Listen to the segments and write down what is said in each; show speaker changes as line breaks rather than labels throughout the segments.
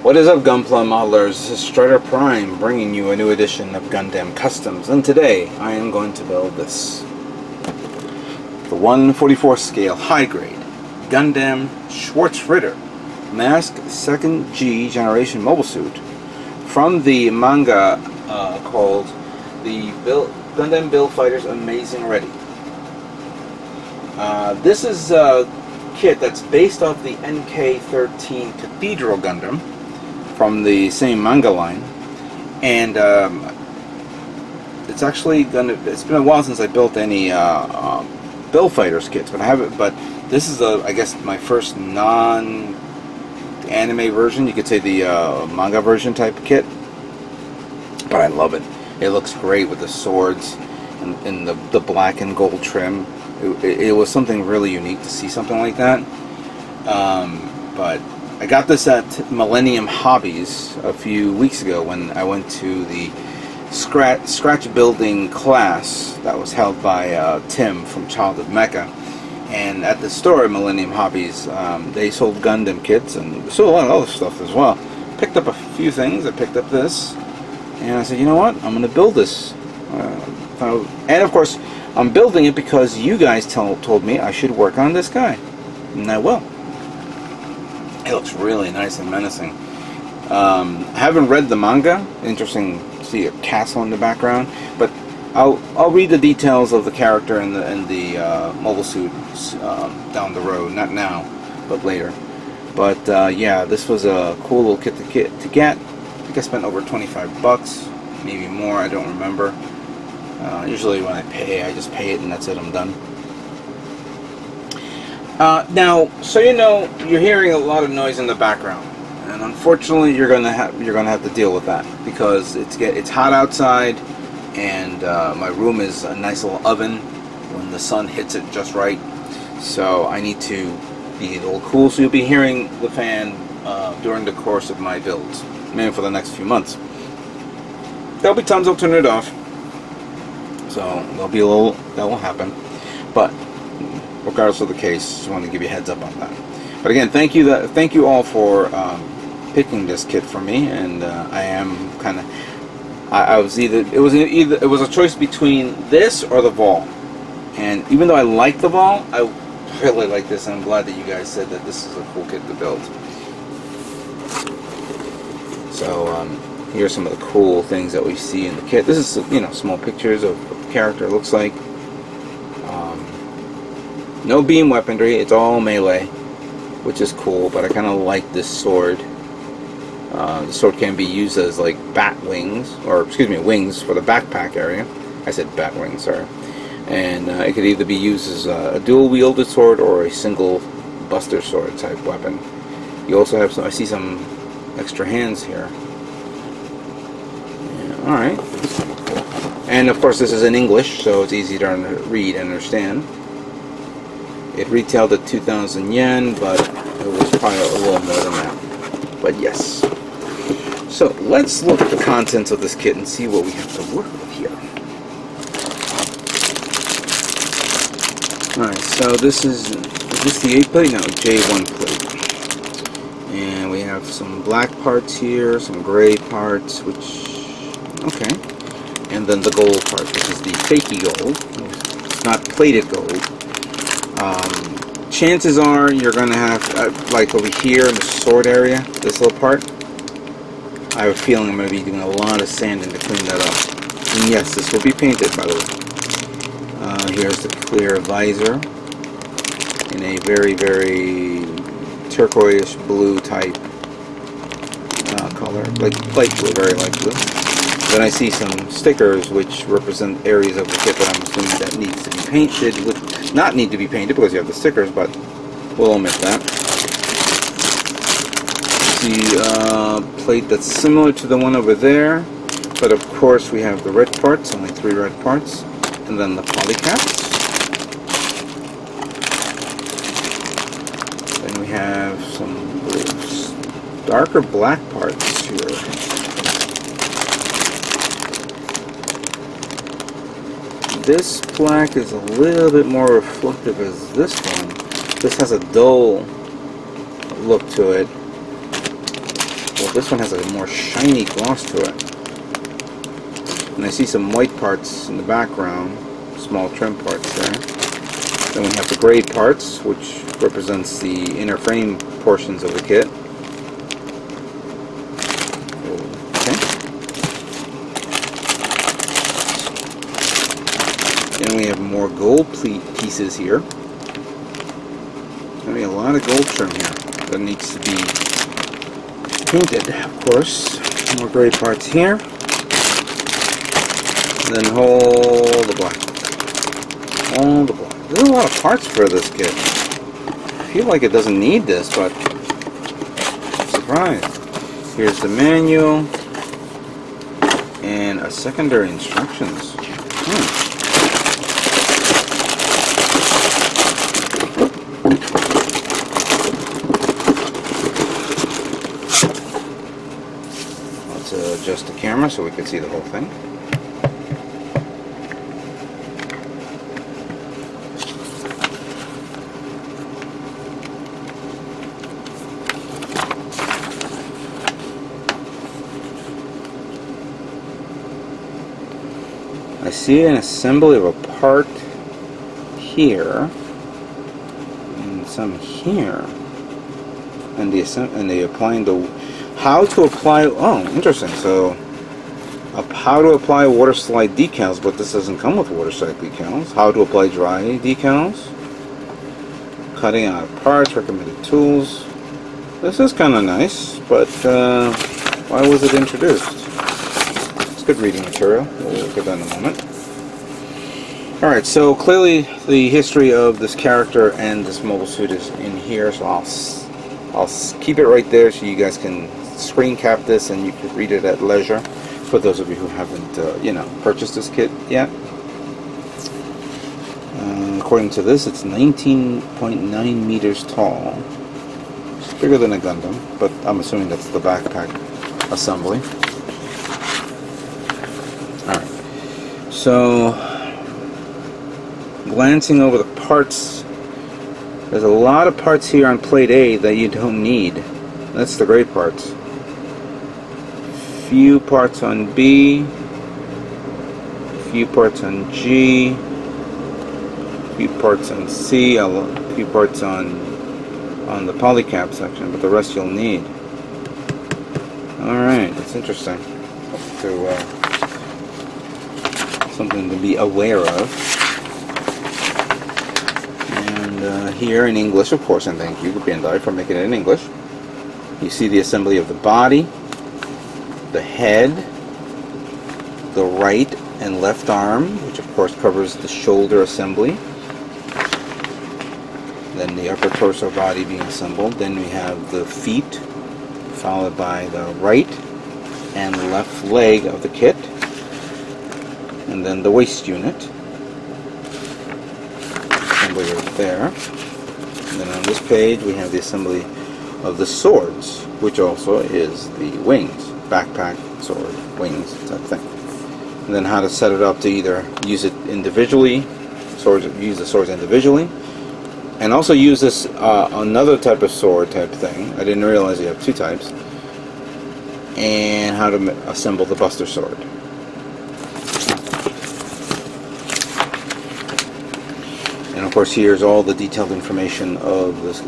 What is up, Gunpla modelers? This is Strider Prime bringing you a new edition of Gundam Customs, and today I am going to build this. The 1/44 scale high grade Gundam Schwartzritter masked 2nd G generation mobile suit from the manga called the Gundam Build Fighters Amazing Ready. This is a kit that's based off the NK-13 Cathedral Gundam from the same manga line, and it's actually it's been a while since I built any Build Fighters kits, but I haven't. But this is I guess my first non-anime version. You could say the manga version type kit. But I love it. It looks great with the swords and the black and gold trim. It was something really unique to see something like that. But I got this at Millennium Hobbies a few weeks ago when I went to the scratch building class that was held by Tim from Childhood Mecha. And at the store at Millennium Hobbies, they sold Gundam kits and they sold a lot of other stuff as well. Picked up a few things. I picked up this, and I said, you know what? I'm going to build this. And of course, I'm building it because you guys told me I should work on this guy, and I will. It looks really nice and menacing. I haven't read the manga. Interesting to see a castle in the background, but I'll read the details of the character and the mobile suit down the road. Not now, but later. But yeah, this was a cool little kit to get. I think I spent over 25 bucks, maybe more. I don't remember. Usually when I pay, I just pay it and that's it. I'm done. Now, so you know, you're hearing a lot of noise in the background, and unfortunately, you're gonna have to deal with that because it's hot outside, and my room is a nice little oven. When the sun hits it just right, so I need to be a little cool. So you'll be hearing the fan during the course of my builds, maybe for the next few months. There'll be times I'll turn it off, so there'll be a little that will happen, but regardless of the case, just want to give you a heads up on that. But again, thank you all for picking this kit for me, and I am kind of it was a choice between this or the Vol, and even though I like the Vol, I really like this, and I'm glad that you guys said that this is a cool kit to build. So here's some of the cool things that we see in the kit. This is, you know, small pictures of what the character looks like. No beam weaponry, it's all melee, which is cool, but I kind of like this sword. The sword can be used as like bat wings, or excuse me, wings for the backpack area. I said bat wings, sorry. And it could either be used as a dual-wielded sword or a single buster sword type weapon. You also have I see some extra hands here. Yeah, alright. And of course this is in English, so it's easy to read and understand. It retailed at 2,000 yen, but it was probably a little more than that. But yes. So let's look at the contents of this kit and see what we have to work with here. Alright, so this is this the 8 plate? No, J1 plate. And we have some black parts here, some gray parts, which, okay. And then the gold part, which is the fakey gold. It's not plated gold. Chances are you're going to have, like over here in the sword area, this little part, I have a feeling I'm going to be doing a lot of sanding to clean that up. And yes, this will be painted, by the way. Here's the clear visor in a very, very turquoise blue type color, like light blue, very light blue. Then I see some stickers which represent areas of the kit that I'm assuming that needs to be painted. Would not need to be painted because you have the stickers, but we'll omit that. See a plate that's similar to the one over there, but of course we have the red parts, only 3 red parts, and then the polycaps. Then we have some darker black parts here. This black is a little bit more reflective as this one. This has a dull look to it, Well, this one has a more shiny gloss to it. And I see some white parts in the background, small trim parts there. Then we have the gray parts, which represents the inner frame portions of the kit. Okay. Then we have more gold pieces here. There's a lot of gold trim here that needs to be painted, of course. More gray parts here. And then all the black. All the black. There's a lot of parts for this kit. I feel like it doesn't need this, but I'm surprised. Here's the manual and a secondary instructions. Let's adjust the camera so we can see the whole thing. I see an assembly of a part here and some here, and the applying the how to apply. Oh, interesting. So how to apply water slide decals, but this doesn't come with water slide decals. How to apply dry decals, cutting out parts, recommended tools. This is kind of nice, but why was it introduced? Good reading material. We'll look at that in a moment. Alright, so clearly the history of this character and this mobile suit is in here, so I'll keep it right there so you guys can screen cap this and you can read it at leisure for those of you who haven't you know, purchased this kit yet. According to this, it's 19.9 meters tall. It's bigger than a Gundam, but I'm assuming that's the backpack assembly. So, glancing over the parts, there's a lot of parts here on plate A that you don't need. That's the great parts. Few parts on B, few parts on G, few parts on C, a few parts on the polycap section, but the rest you'll need. Alright, that's interesting. Something to be aware of. And here in English, of course, and thank you Bandai for making it in English. You see the assembly of the body, the head, the right and left arm, which of course covers the shoulder assembly. Then the upper torso body being assembled. Then we have the feet, followed by the right and left leg of the kit. And then the waist unit, assembly right there. And then on this page we have the assembly of the swords, which also is the wings, backpack, sword, wings, type thing. And then how to set it up to either use it individually, use the swords individually, and also use this another type of sword type thing. I didn't realize you have two types. And how to assemble the Buster Sword. And of course, here's all the detailed information of this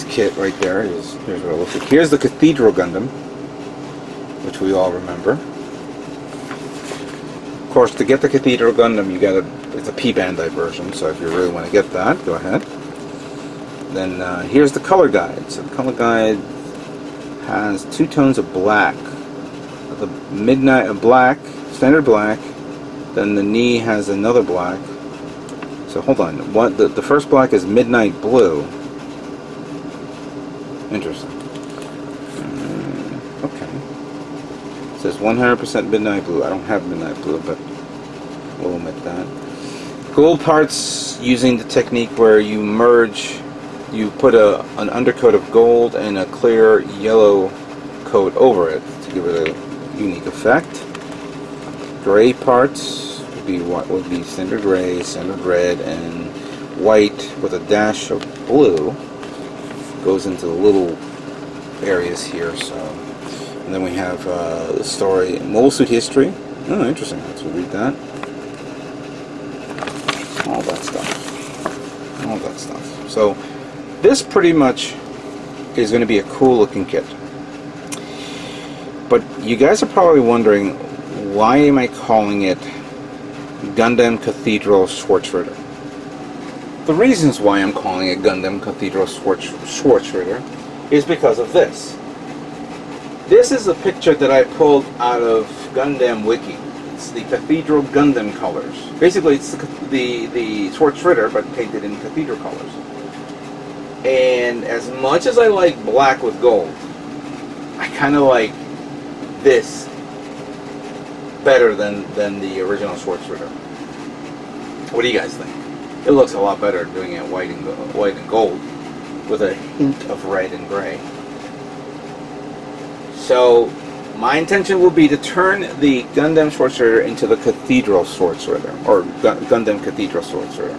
kit right there. Here's what it looks like. Here's the Cathedral Gundam, which we all remember. Of course, to get the Cathedral Gundam, it's a P Bandai version. So if you really want to get that, go ahead. Then here's the color guide. So the color guide has two tones of black. The midnight black, standard black. Then the knee has another black. So hold on, the first black is midnight blue. Interesting. Okay. It says 100% midnight blue. I don't have midnight blue, but we'll omit that. Gold parts using the technique where you merge, you put an undercoat of gold and a clear yellow coat over it to give it a unique effect. Gray parts would be standard gray, standard red, and white with a dash of blue. Goes into the little areas here, so And then we have the story, Mobile Suit History. Oh, interesting. Let's read that. All that stuff. All that stuff. So this pretty much is going to be a cool looking kit. But you guys are probably wondering, why am I calling it Gundam Cathedral Schwartzritter? The reasons why I'm calling it Gundam Cathedral Schwartzritter is because of this. This is a picture that I pulled out of Gundam Wiki. It's the Cathedral Gundam colors. Basically, it's the Schwartzritter, but painted in Cathedral colors. And as much as I like black with gold, I kind of like this better than the original Schwartzritter. What do you guys think? It looks a lot better doing it white and gold with a hint of red and gray. So my intention will be to turn the Gundam Schwartzritter into the Cathedral Schwartzritter, or Gundam Cathedral Schwartzritter.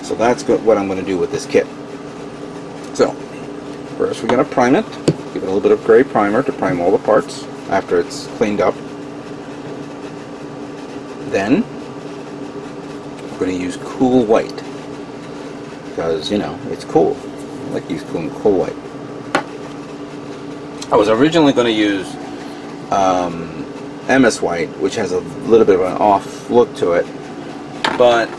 So that's what I'm going to do with this kit. So first we're going to prime it. Give it a little bit of gray primer to prime all the parts after it's cleaned up. Then we're going to use cool white because, you know, it's cool. I like to use cool white. I was originally going to use MS white, which has a little bit of an off look to it, but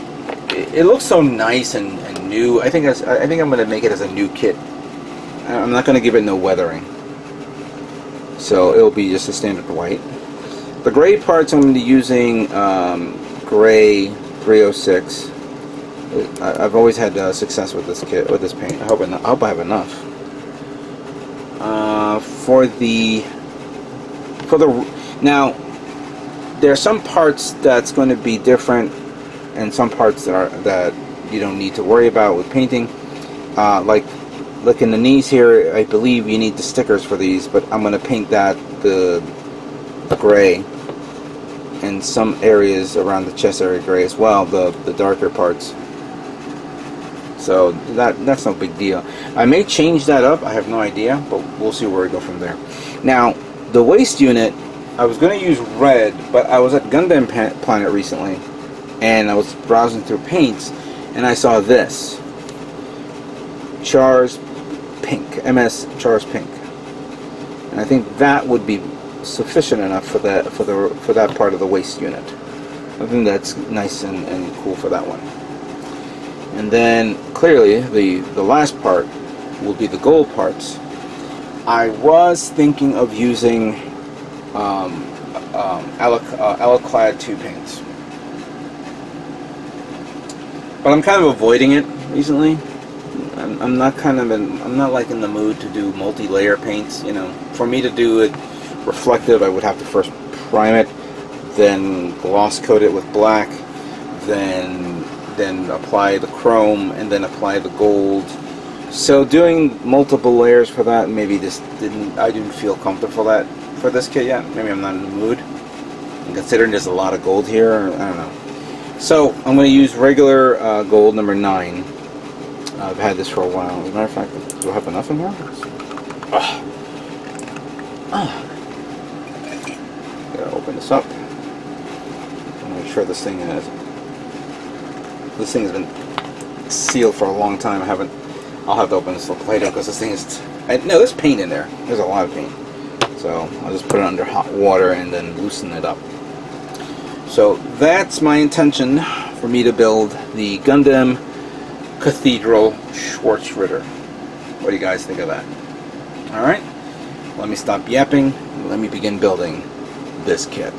it looks so nice and new. I think I'm going to make it as a new kit. I'm not going to give it no weathering, so it'll be just a standard white. The gray parts I'm going to be using gray 306. I've always had success with this kit, with this paint. I hope I have enough. Now there are some parts that's going to be different, and some parts that you don't need to worry about with painting. Like look in the knees here, I believe you need the stickers for these, but I'm going to paint that the gray, and some areas around the chest area gray as well, the darker parts. So that's no big deal. I may change that up, I have no idea, but we'll see where we go from there. Now the waist unit, I was going to use red, but I was at Gundam Planet recently and I was browsing through paints and I saw this Char's Pink, MS Char's Pink, and I think that would be sufficient enough for that part of the waist unit. I think that's nice and cool for that one. And then clearly the last part will be the gold parts. I was thinking of using Alaclad 2 paints, but I'm kind of avoiding it recently. I'm not like in the mood to do multi-layer paints. You know, for me to do it reflective, I would have to first prime it, then gloss coat it with black, then apply the chrome, and then apply the gold. So doing multiple layers for that, maybe I didn't feel comfortable for this kit yet. Maybe I'm not in the mood. And considering there's a lot of gold here, I don't know. So I'm going to use regular gold number 9. I've had this for a while. As a matter of fact, do I have enough in here? Gotta open this up. I'll make sure this thing has been sealed for a long time. I'll have to open this up later because this thing is. No, there's paint in there. There's a lot of paint. So I'll just put it under hot water and then loosen it up. So that's my intention for me to build the Gundam Cathedral Schwartzritter. What do you guys think of that? Alright, let me stop yapping. Let me begin building this kit.